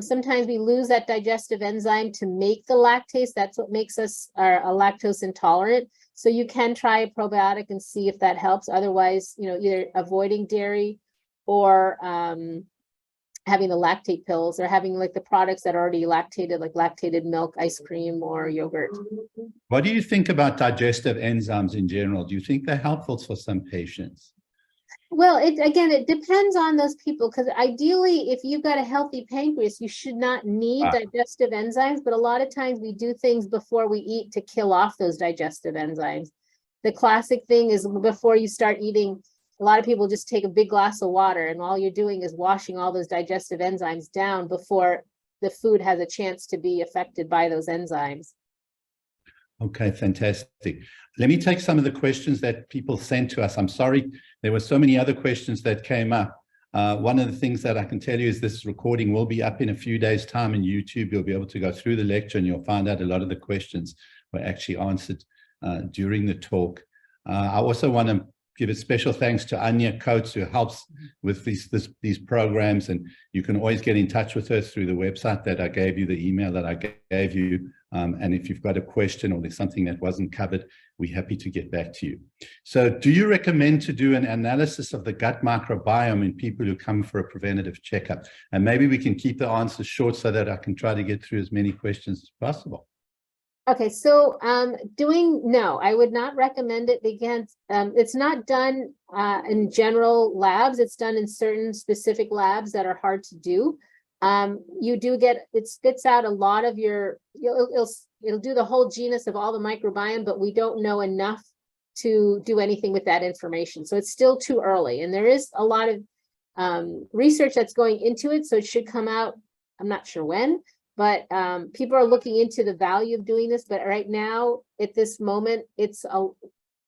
Sometimes we lose that digestive enzyme to make the lactase. That's what makes us a lactose intolerant. So you can try a probiotic and see if that helps. Otherwise, either avoiding dairy or having the lactate pills, or having like the products that are already lactated, like lactated milk, ice cream, or yogurt. What do you think about digestive enzymes in general? Do you think they're helpful for some patients? Well, it depends on those people, because ideally, if you've got a healthy pancreas, you should not need digestive enzymes, but a lot of times we do things before we eat to kill off those digestive enzymes. The classic thing is before you start eating, a lot of people just take a big glass of water, and all you're doing is washing all those digestive enzymes down before the food has a chance to be affected by those enzymes. Okay, fantastic. Let me take some of the questions that people sent to us. I'm sorry, there were so many other questions that came up. One of the things that I can tell you is this recording will be up in a few days' time in YouTube. You'll be able to go through the lecture and you'll find out a lot of the questions were actually answered during the talk. I also want to give a special thanks to Anya Coates, who helps with these programs, and you can always get in touch with her through the website that I gave you, the email that I gave you. And if you've got a question or there's something that wasn't covered, we're happy to get back to you. So do you recommend to do an analysis of the gut microbiome in people who come for a preventative checkup? And maybe we can keep the answers short so that I can try to get through as many questions as possible. Okay, so no, I would not recommend it. Again, it's not done in general labs. It's done in certain specific labs that are hard to do. You do get, it spits out a lot of your, it'll do the whole genus of all the microbiome, but we don't know enough to do anything with that information. So it's still too early. And there is a lot of research that's going into it. So it should come out, I'm not sure when, but people are looking into the value of doing this. But right now, at this moment,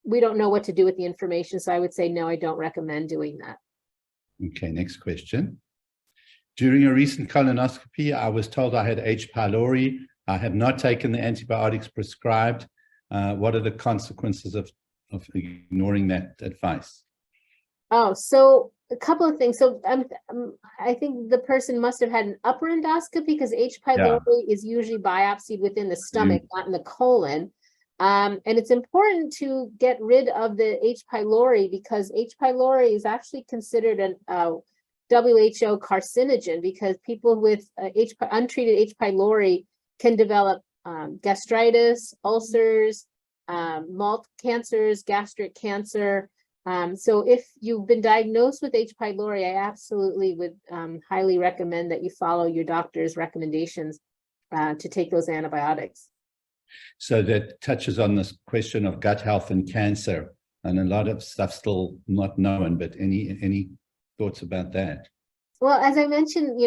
we don't know what to do with the information. So I would say, no, I don't recommend doing that. Okay, next question. During a recent colonoscopy, I was told I had H. pylori. I have not taken the antibiotics prescribed. What are the consequences of ignoring that advice? Oh, so a couple of things. So I think the person must have had an upper endoscopy, because H. pylori is usually biopsied within the stomach, not in the colon. And it's important to get rid of the H. pylori, because H. pylori is actually considered an WHO carcinogen, because people with untreated H. pylori can develop gastritis, ulcers, malt cancers, gastric cancer. So if you've been diagnosed with H. pylori, I absolutely would highly recommend that you follow your doctor's recommendations to take those antibiotics. So that touches on this question of gut health and cancer, and a lot of stuff still not known, but any thoughts about that? Well, as I mentioned,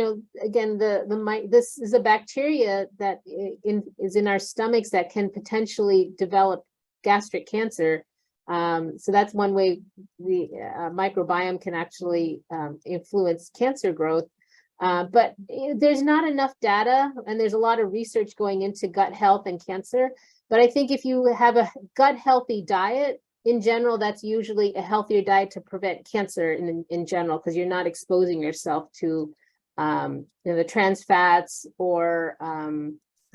again, this is a bacteria that is in our stomachs that can potentially develop gastric cancer. So that's one way the microbiome can actually influence cancer growth. But there's not enough data, and there's a lot of research going into gut health and cancer. But I think if you have a gut healthy diet, in general, that's usually a healthier diet to prevent cancer in general, because you're not exposing yourself to the trans fats or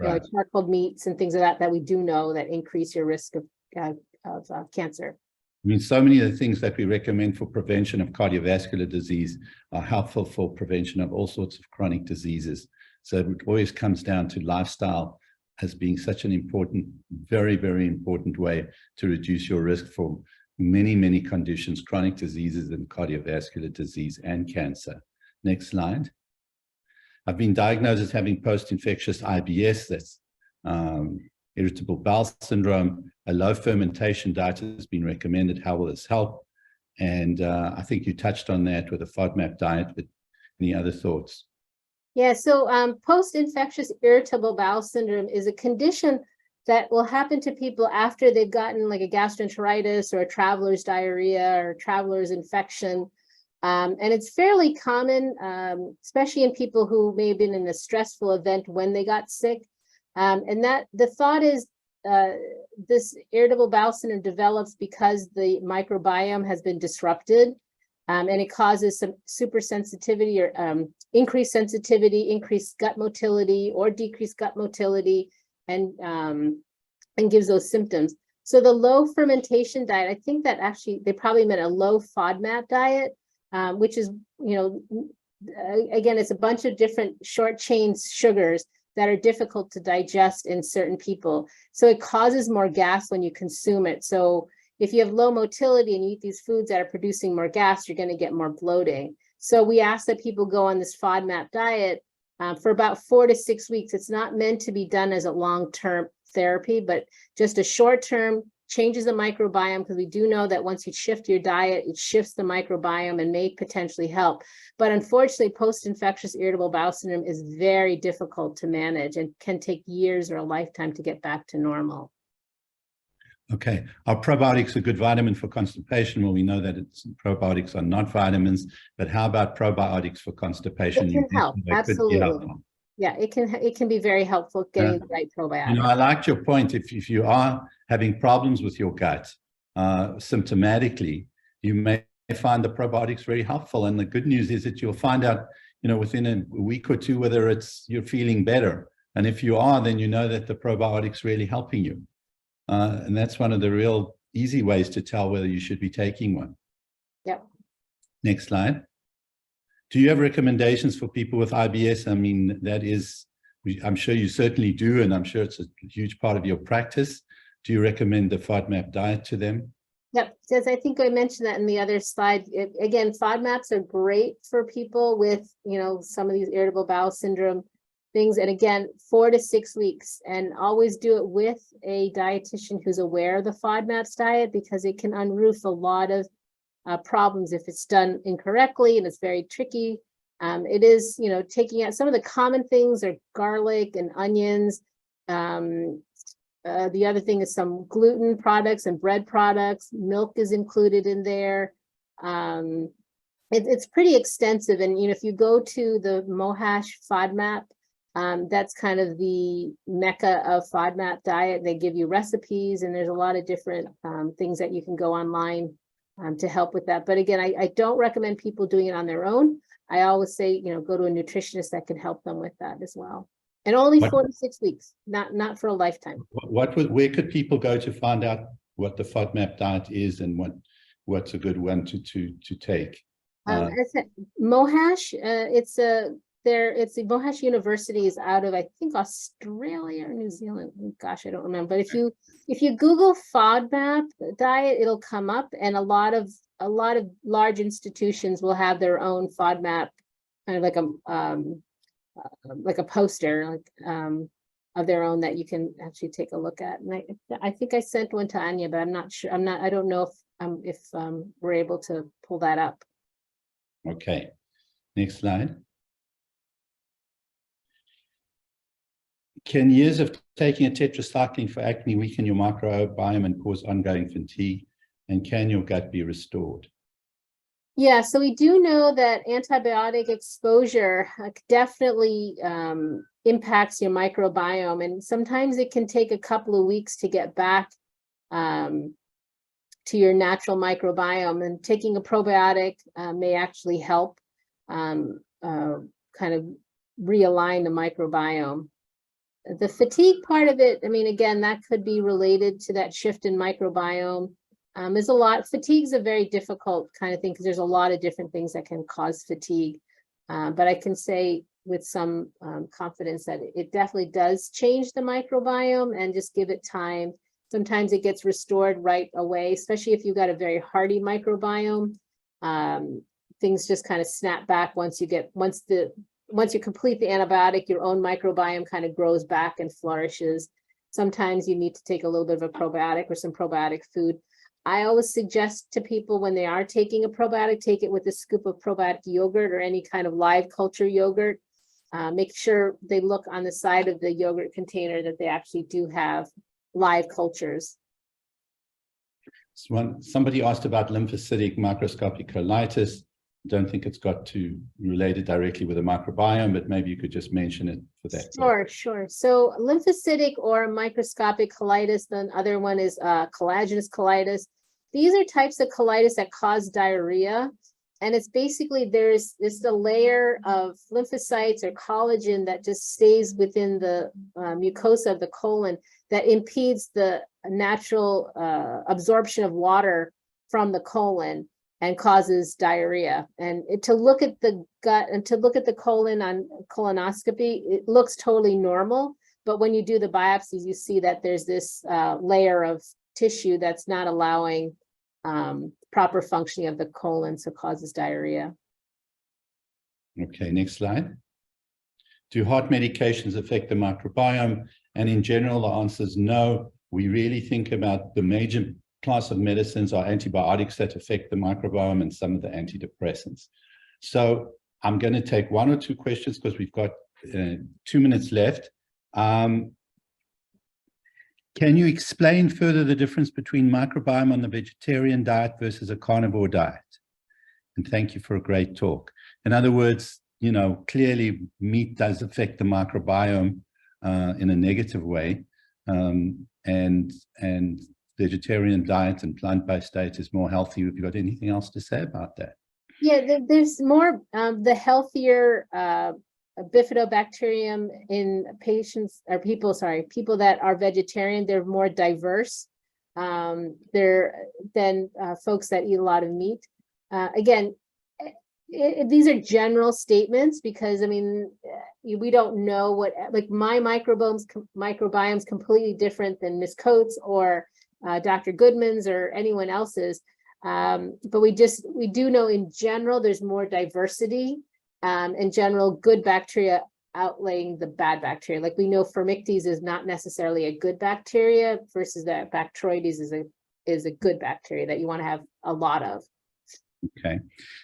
charcoal meats and things like that we do know that increase your risk of cancer. I mean, so many of the things that we recommend for prevention of cardiovascular disease are helpful for prevention of all sorts of chronic diseases. So it always comes down to lifestyle as being such an important, very, very important way to reduce your risk for many, many conditions, chronic diseases and cardiovascular disease and cancer. Next slide. I've been diagnosed as having post-infectious IBS, that's irritable bowel syndrome. A low fermentation diet has been recommended. How will this help? And I think you touched on that with a FODMAP diet, but any other thoughts? Yeah, so post-infectious irritable bowel syndrome is a condition that will happen to people after they've gotten like a gastroenteritis or a traveler's diarrhea or traveler's infection. And it's fairly common, especially in people who may have been in a stressful event when they got sick. And that the thought is this irritable bowel syndrome develops because the microbiome has been disrupted. And it causes some super sensitivity or increased sensitivity, increased gut motility or decreased gut motility, and gives those symptoms. So the low fermentation diet, I think that actually they probably meant a low FODMAP diet, which is, again, it's a bunch of different short chain sugars that are difficult to digest in certain people. So it causes more gas when you consume it. So if you have low motility and you eat these foods that are producing more gas, you're going to get more bloating. So we ask that people go on this FODMAP diet for about 4 to 6 weeks. It's not meant to be done as a long-term therapy, but just a short-term changes the microbiome, because we do know that once you shift your diet, it shifts the microbiome and may potentially help. But unfortunately, post-infectious irritable bowel syndrome is very difficult to manage and can take years or a lifetime to get back to normal. Okay, are probiotics a good vitamin for constipation? Well, we know that probiotics are not vitamins, but how about probiotics for constipation? It can help, absolutely. Yeah, it can be very helpful getting the right probiotic. You know, I liked your point. If you are having problems with your gut, symptomatically, you may find the probiotics very helpful. And the good news is that you'll find out, you know, within a week or two, whether you're feeling better. And if you are, then you know that the probiotic's really helping you. And that's one of the real easy ways to tell whether you should be taking one. Yep. Next slide. Do you have recommendations for people with IBS? I mean, I'm sure you certainly do, and I'm sure it's a huge part of your practice. Do you recommend the FODMAP diet to them? Yep, because I think I mentioned that in the other slide. Again, FODMAPs are great for people with, you know, some of these irritable bowel syndrome things. And again, 4 to 6 weeks, and always do it with a dietitian who's aware of the FODMAPs diet, because it can unroof a lot of problems if it's done incorrectly, and it's very tricky. It is, you know, taking out some of the common things are garlic and onions. The other thing is some gluten products and bread products. Milk is included in there. It's pretty extensive. And, you know, if you go to the Monash FODMAP, that's kind of the mecca of FODMAP diet. They give you recipes, and there's a lot of different things that you can go online to help with that. But again, I don't recommend people doing it on their own. I always say, you know, go to a nutritionist that can help them with that as well. And only 4 to 6 weeks, not for a lifetime. Where could people go to find out what the FODMAP diet is and what's a good one to take? I said Monash, it's the Monash University is out of, I think, Australia or New Zealand. Gosh, I don't remember. But if you Google FODMAP diet, it'll come up, and a lot of large institutions will have their own FODMAP, kind of like a poster, of their own that you can actually take a look at. And I think I sent one to Anya, but I'm not sure. I don't know if we're able to pull that up. Okay, next slide. Can years of taking a tetracycline for acne weaken your microbiome and cause ongoing fatigue? And can your gut be restored? Yeah, so we do know that antibiotic exposure definitely impacts your microbiome, and sometimes it can take a couple of weeks to get back to your natural microbiome. And taking a probiotic may actually help kind of realign the microbiome. The fatigue part of it, I mean, again, that could be related to that shift in microbiome. There's a lot, fatigue's a very difficult kind of thing, because there's a lot of different things that can cause fatigue. But I can say with some confidence that it definitely does change the microbiome, and just give it time. Sometimes it gets restored right away, especially if you've got a very hardy microbiome. Things just kind of snap back once you complete the antibiotic, your own microbiome kind of grows back and flourishes. Sometimes you need to take a little bit of a probiotic or some probiotic food. I always suggest to people, when they are taking a probiotic, take it with a scoop of probiotic yogurt or any kind of live culture yogurt. Make sure they look on the side of the yogurt container that they actually do have live cultures. Somebody asked about lymphocytic microscopic colitis. Don't think it's got to related directly with the microbiome, but maybe you could just mention it for that. Sure. So lymphocytic or microscopic colitis, the other one is collagenous colitis. These are types of colitis that cause diarrhea. And it's basically, there's a layer of lymphocytes or collagen that just stays within the mucosa of the colon that impedes the natural absorption of water from the colon and causes diarrhea. And to look at the gut and to look at the colon on colonoscopy, it looks totally normal. But when you do the biopsies, you see that there's this layer of tissue that's not allowing proper functioning of the colon, so causes diarrhea. Okay, next slide. Do heart medications affect the microbiome? And in general, the answer is no. We really think about the major class of medicines are antibiotics that affect the microbiome and some of the antidepressants. So I'm going to take one or two questions because we've got 2 minutes left. Can you explain further the difference between microbiome on the vegetarian diet versus a carnivore diet? And thank you for a great talk. In other words, you know, clearly meat does affect the microbiome in a negative way, and vegetarian diet and plant-based diet is more healthy. Have you got anything else to say about that? Yeah, there's more, the healthier bifidobacterium in patients or people that are vegetarian, they're more diverse than folks that eat a lot of meat. Again, these are general statements because, I mean, we don't know what, like my microbiome's completely different than Ms. Coates or Dr. Goodman's or anyone else's. But we do know in general, there's more diversity. In general, good bacteria outlaying the bad bacteria. Like we know Firmicutes is not necessarily a good bacteria versus that Bacteroides is a good bacteria that you want to have a lot of. Okay.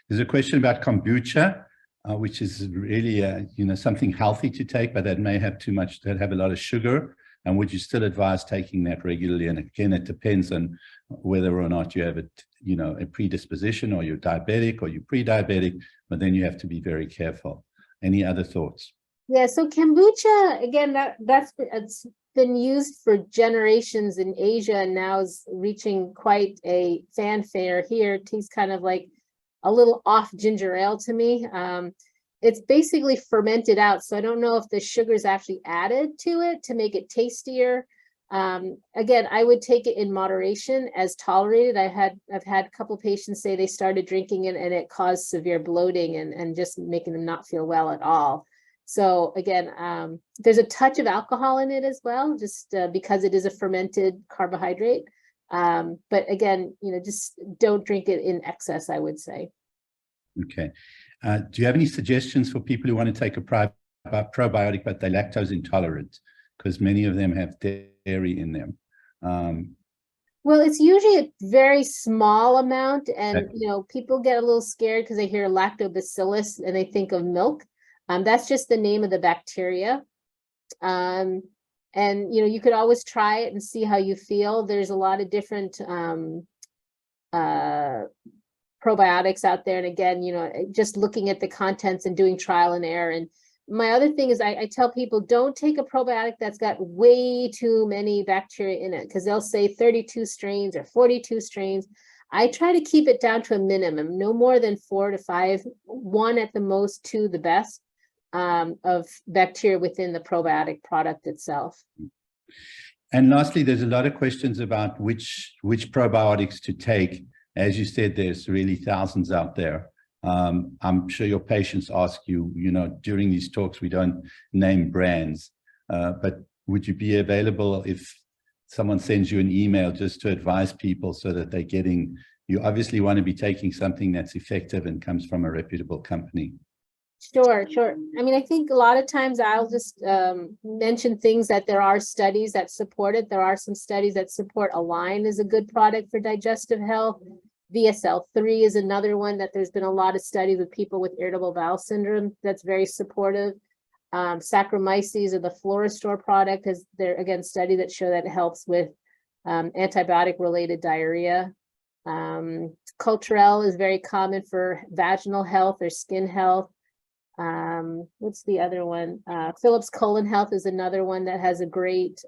There's a question about kombucha, which is really, you know, something healthy to take, but that may have too much, that have a lot of sugar. And would you still advise taking that regularly? And again, it depends on whether or not you have a predisposition, or you're diabetic or you're pre-diabetic, but then you have to be very careful. Any other thoughts? Yeah, so kombucha, again, it's been used for generations in Asia and now is reaching quite a fanfare here. It tastes kind of like a little off ginger ale to me. It's basically fermented out, so I don't know if the sugar is actually added to it to make it tastier. Again, I would take it in moderation as tolerated. I've had a couple patients say they started drinking it and it caused severe bloating and just making them not feel well at all. So again, there's a touch of alcohol in it as well, just because it is a fermented carbohydrate. But again, you know, just don't drink it in excess, I would say. Okay. Do you have any suggestions for people who want to take a probiotic, but they're lactose intolerant? Because many of them have dairy in them. Well, it's usually a very small amount, and you know, people get a little scared because they hear lactobacillus and they think of milk. That's just the name of the bacteria. And you know, you could always try it and see how you feel. There's a lot of different probiotics out there, and again, you know, just looking at the contents and doing trial and error. And my other thing is I tell people, don't take a probiotic that's got way too many bacteria in it, because they'll say 32 strains or 42 strains. I try to keep it down to a minimum, no more than 4 to 5, 1 at the most, 2 the best, of bacteria within the probiotic product itself. And lastly, there's a lot of questions about which probiotics to take. As you said, there's really thousands out there. I'm sure your patients ask you, you know, during these talks, we don't name brands, but would you be available if someone sends you an email just to advise people so that they're getting, you obviously want to be taking something that's effective and comes from a reputable company. Sure. I mean, I think a lot of times I'll just mention things that there are studies that support it. There are some studies that support Align is a good product for digestive health. VSL3 is another one that there's been a lot of studies with people with irritable bowel syndrome that's very supportive. Saccharomyces or the Floristore product is there, again, study that show that it helps with antibiotic related diarrhea. Culturelle is very common for vaginal health or skin health. What's the other one? Phillips Colon Health is another one that has a great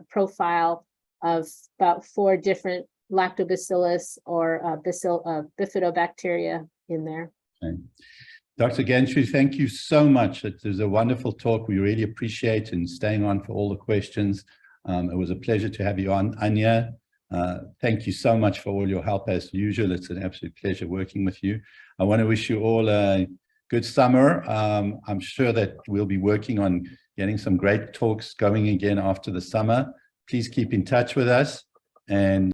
profile of about 4 different lactobacillus or bifidobacteria in there. Okay. Dr. Ganjhu, thank you so much. It was a wonderful talk. We really appreciate and staying on for all the questions. It was a pleasure to have you on, Anya. Thank you so much for all your help as usual. It's an absolute pleasure working with you. I want to wish you all a good summer. I'm sure that we'll be working on getting some great talks going again after the summer. Please keep in touch with us. And